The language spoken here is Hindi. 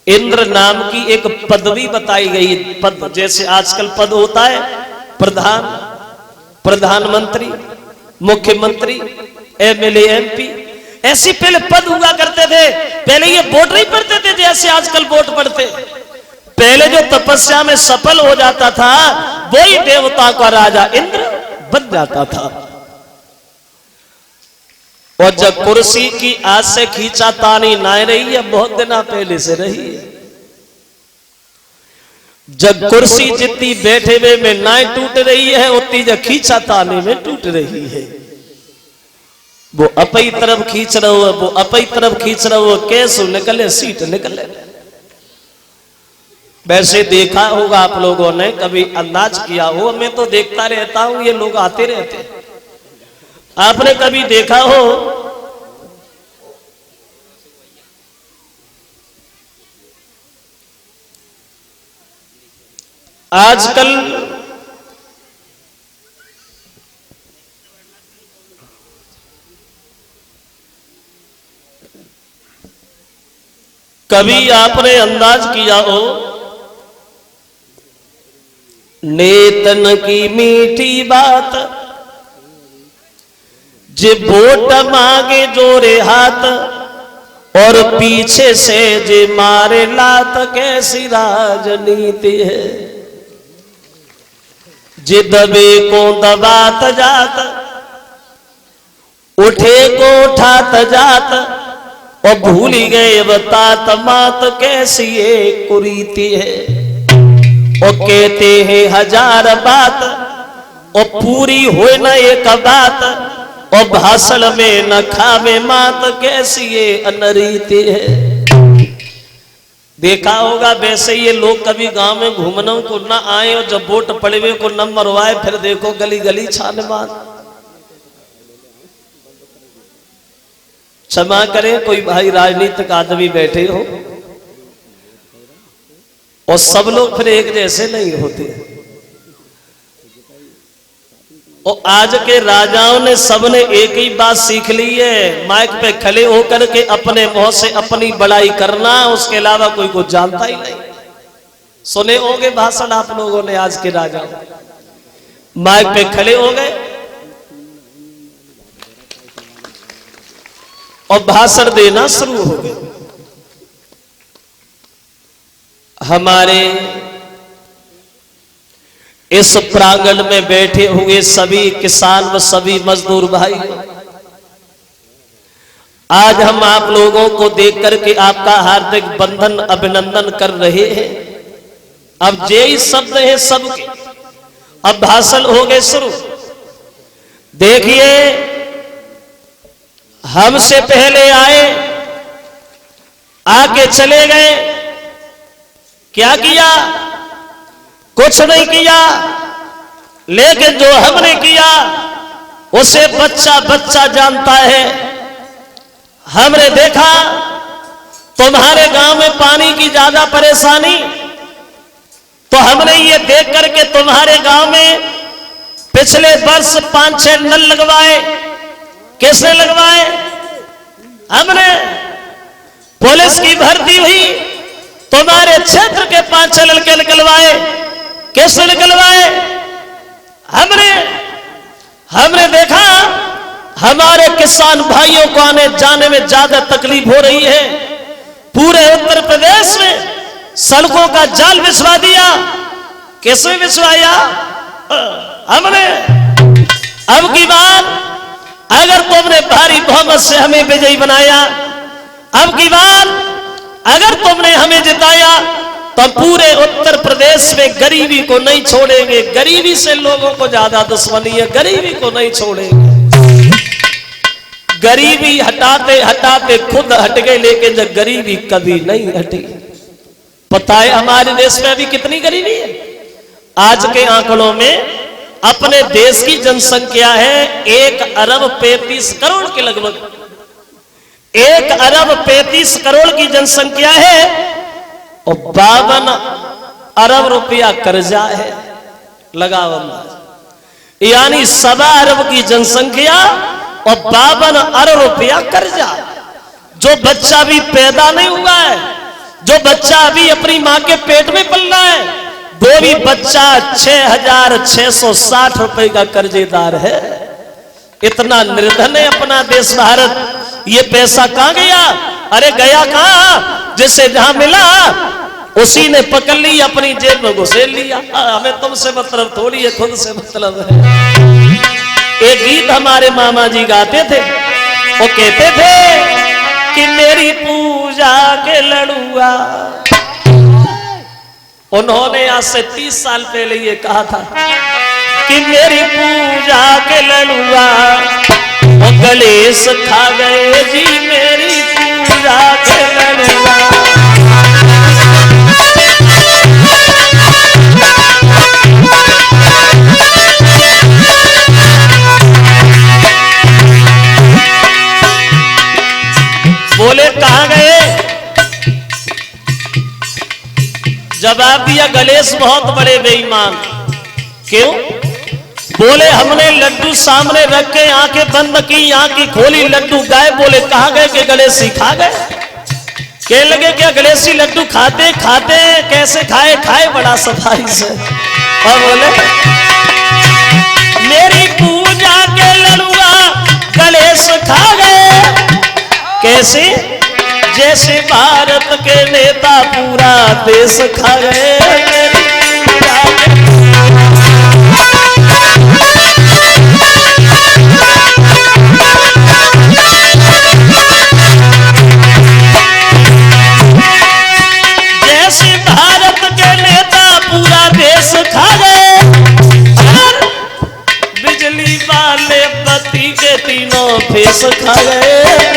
इंद्र नाम की एक पदवी बताई गई। पद जैसे आजकल पद होता है प्रधान, प्रधानमंत्री, मुख्यमंत्री, एमएलए, एमपी, ऐसी पहले पद हुआ करते थे। पहले ये वोट नहीं पड़ते थे जैसे आजकल वोट पड़ते। पहले जो तपस्या में सफल हो जाता था वही देवता का राजा इंद्र बन जाता था। और जब कुर्सी की आज से खींचा तानी ना रही है, बहुत दिन पहले से रही है। जब कुर्सी जितनी बैठे हुए में ना टूट रही है उतनी जब खींचा तानी में टूट रही है। वो अपई तरफ खींच रहा हो, वो अपई तरफ खींच रहा हो, कैसे निकले सीट निकले। वैसे देखा होगा आप लोगों ने, कभी अंदाज किया हो, मैं तो देखता रहता हूं ये लोग आते रहते। आपने कभी देखा हो आजकल कभी आपने अंदाज किया हो नेतन की मीठी बात जे वोट मांगे जोरे हाथ और पीछे से जे मारे लात, कैसी राजनीति है। जे दबे को दबात जात, उठे को उठात जात, और भूल गए बतात मात, कैसी ये कुरीति है। और कहते हैं हजार बात और पूरी होए न एक बात, और भाषण में न खावे मात, कैसी ये अनरीति है। देखा होगा वैसे ये लोग कभी गांव में घूमने को न आए और जब वोट पड़े हुए को न मरवाए, फिर देखो गली गली छाने मार। क्षमा करें कोई भाई राजनीतिक आदमी बैठे हो और सब लोग फिर एक जैसे नहीं होते। और आज के राजाओं ने सबने एक ही बात सीख ली है, माइक पे खड़े होकर के अपने मुंह से अपनी बड़ाई करना, उसके अलावा कोई को जानता ही नहीं। सुने होंगे भाषण आप लोगों ने आज के राजाओं, माइक पे खड़े हो गए और भाषण देना शुरू हो गए। हमारे इस प्रांगण में बैठे हुए सभी किसान व सभी मजदूर भाई, आज हम आप लोगों को देख करके आपका हार्दिक बंधन अभिनंदन कर रहे हैं। अब जय शब्द है सबके, अब भाषण हो गए शुरू। देखिए हमसे पहले आए, आके चले गए, क्या किया? कुछ नहीं किया, लेकिन जो हमने किया उसे बच्चा बच्चा जानता है। हमने देखा तुम्हारे गांव में पानी की ज्यादा परेशानी, तो हमने ये देख करके तुम्हारे गांव में पिछले वर्ष 5-6 नल लगवाए। किसने लगवाए? हमने। पुलिस की भर्ती हुई, तुम्हारे क्षेत्र के 5-6 लड़के निकलवाए। किसने निकलवाए? हमने देखा हमारे किसान भाइयों को आने जाने में ज्यादा तकलीफ हो रही है। पूरे उत्तर प्रदेश में सड़कों का जाल बिछवा दिया। किसने बिछवाया? हमने। अब की बात अगर तुमने भारी बहुमत से हमें विजयी बनाया, अब की बात अगर तुमने हमें जिताया, तो पूरे उत्तर प्रदेश में गरीबी को नहीं छोड़ेंगे। गरीबी से लोगों को ज्यादा दुश्मनी है, गरीबी को नहीं छोड़ेंगे। गरीबी हटाते हटाते खुद हट गए, लेकिन जब गरीबी कभी नहीं हटी। पता है हमारे देश में अभी कितनी गरीबी है? आज के आंकड़ों में अपने देश की जनसंख्या है 1 अरब 35 करोड़ के लगभग। 1 अरब 35 करोड़ की जनसंख्या है और 52 अरब रुपया कर्जा है। लगाओ अंदाज, यानी 1.25 अरब की जनसंख्या और 52 अरब रुपया कर्जा। जो बच्चा भी पैदा नहीं हुआ है, जो बच्चा अभी अपनी माँ के पेट में पल रहा है, वो भी बच्चा 6,660 रुपए का कर्जेदार है। इतना निर्धन है अपना देश भारत। ये पैसा कहां गया? अरे गया कहां? जिसे जहां मिला उसी ने पकड़ ली, अपनी जेब में घुसेड़ लिया। हमें तुमसे मतलब थोड़ी है, खुद से मतलब है। एक गीत हमारे मामा जी गाते थे, वो कहते थे कि मेरी पूजा के लड़ुआ। उन्होंने आज से 30 साल पहले ये कहा था कि मेरी पूजा के लड़ुआ वो गणेश खा गए जी, मेरी पूजा के लड़ुआ। बोले कहां गए? जवाब दिया गणेश बहुत बड़े बेईमान। क्यों? बोले हमने लड्डू सामने रख के आंखें बंद की, आंखें खोली, लड्डू गायब। बोले कहां गए? कि गणेश खा गए। कहने लगे क्या गणेश लड्डू खाते खाते कैसे खाए? खाए बड़ा सफाई से। और बोले मेरी पूजा के लड़ुआ गणेश खा गए। कैसे? जैसे भारत के नेता पूरा देश खा गए। जैसे भारत के नेता पूरा देश खा गए। बिजली वाले बत्ती के तीनों फेस खा गए।